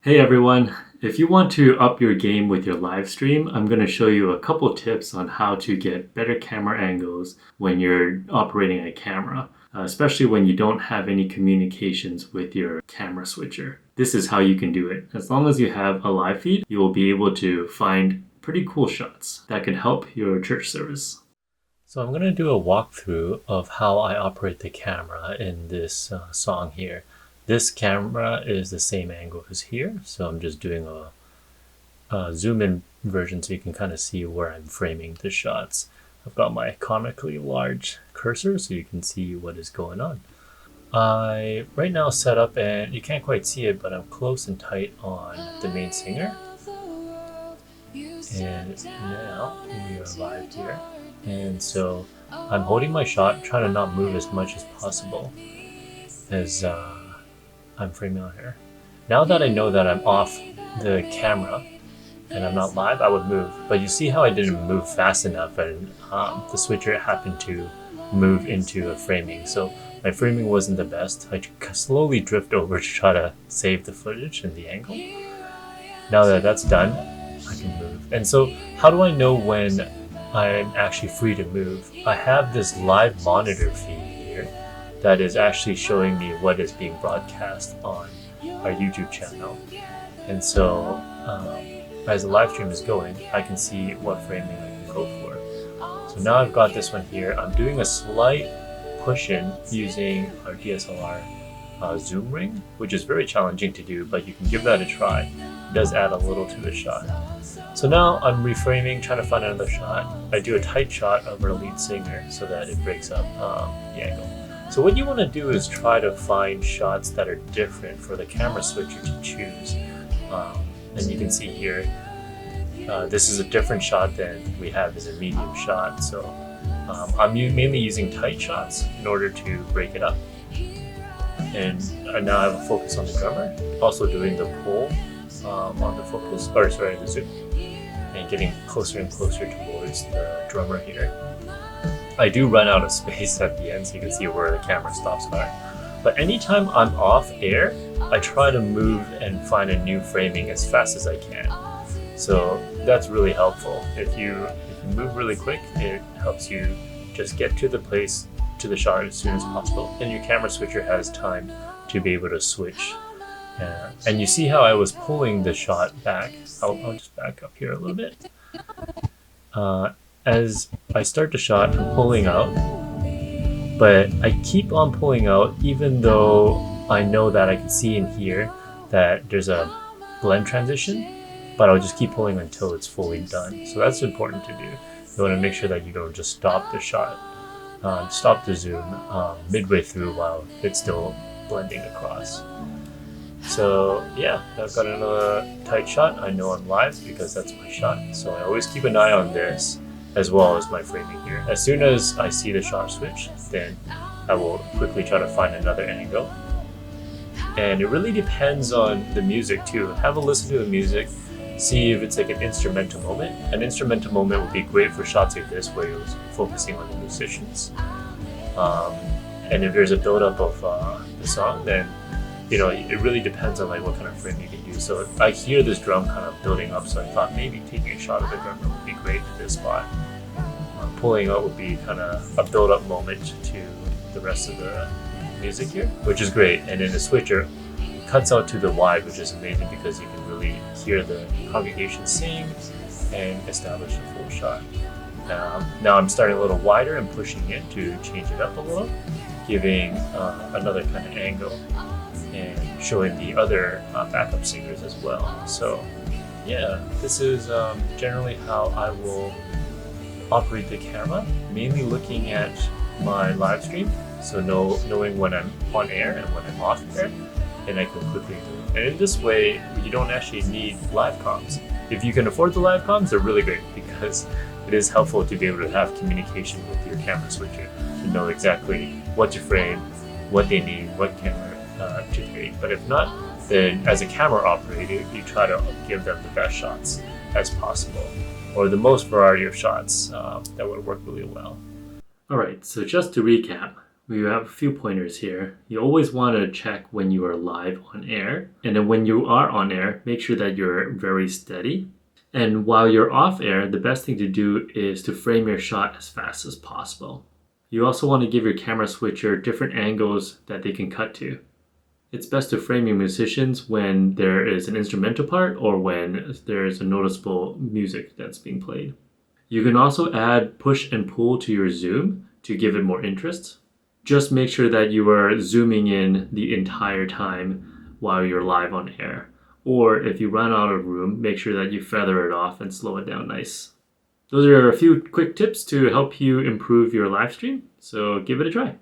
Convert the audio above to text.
Hey everyone, if you want to up your game with your live stream, I'm going to show you a couple tips on how to get better camera angles when you're operating a camera, especially when you don't have any communications with your camera switcher. This is how you can do it. As long as you have a live feed, you will be able to find pretty cool shots that can help your church service. So I'm going to do a walkthrough of how I operate the camera in this song here. This camera is the same angle as here, so I'm just doing a zoom in version so you can kind of see where I'm framing the shots. I've got my comically large cursor so you can see what is going on. I right now set up, and you can't quite see it, but I'm close and tight on the main singer. And now we are live here. And so I'm holding my shot, trying to not move as much as possible as I'm framing on here. Now that I know that I'm off the camera and I'm not live, I would move. But you see how I didn't move fast enough, and the switcher happened to move into a framing. So my framing wasn't the best. I slowly drift over to try to save the footage and the angle. Now that that's done, I can move. And so how do I know when I'm actually free to move? I have this live monitor feed here that is actually showing me what is being broadcast on our YouTube channel. And so as the live stream is going, I can see what framing I can go for. So now I've got this one here. I'm doing a slight push in using our DSLR zoom ring, which is very challenging to do, but you can give that a try. It does add a little to the shot. So now I'm reframing, trying to find another shot. I do a tight shot of our lead singer so that it breaks up the angle. So what you want to do is try to find shots that are different for the camera switcher to choose. And you can see here, this is a different shot than we have as a medium shot. So I'm mainly using tight shots in order to break it up. And I now have a focus on the drummer, also doing the pull on the focus, or sorry, the zoom, and getting closer and closer towards the drummer here. I do run out of space at the end, so you can see where the camera stops are. But anytime I'm off air, I try to move and find a new framing as fast as I can. So that's really helpful. If you move really quick, it helps you just get to the place, to the shot as soon as possible, and your camera switcher has time to be able to switch. And you see how I was pulling the shot back. I'll just back up here a little bit. As I start the shot, I'm pulling out, but I keep on pulling out even though I know that I can see in here that there's a blend transition, but I'll just keep pulling until it's fully done. So that's important to do. You want to make sure that you don't just stop the shot, stop the zoom midway through while it's still blending across. So yeah, I've got another tight shot. I know I'm live because that's my shot. So I always keep an eye on this as well as my framing here. As soon as I see the shot switch, then I will quickly try to find another angle. And it really depends on the music too. Have a listen to the music, see if it's like an instrumental moment. An instrumental moment would be great for shots like this where you're focusing on the musicians. And if there's a build-up of the song, then it really depends on like what kind of frame you can use. So I hear this drum kind of building up, so I thought maybe taking a shot of the drum would be great at this spot. Pulling out would be kind of a build-up moment to the rest of the music here, which is great. And then the switcher cuts out to the wide, which is amazing because you can really hear the congregation sing and establish a full shot. Now I'm starting a little wider and pushing it to change it up a little, giving another kind of angle and showing the other backup singers as well. So yeah, this is generally how I will operate the camera, mainly looking at my live stream, so knowing when I'm on air and when I'm off air, and I can quickly move. And in this way, you don't actually need live comms. If you can afford the live comms, they're really great because it is helpful to be able to have communication with your camera switcher to know exactly what to frame, what they need, what camera to take. But if not, then as a camera operator, you try to give them the best shots as possible, or the most variety of shots that would work really well. Alright, so just to recap, We have a few pointers here. You always want to check when you are live on air. And then when you are on air, make sure that you're very steady. And while you're off air, the best thing to do is to frame your shot as fast as possible. You also want to give your camera switcher different angles that they can cut to. It's best to frame your musicians when there is an instrumental part or when there is a noticeable music that's being played. You can also add push and pull to your zoom to give it more interest. Just make sure that you are zooming in the entire time while you're live on air. Or if you run out of room, make sure that you feather it off and slow it down nice. Those are a few quick tips to help you improve your live stream, so give it a try.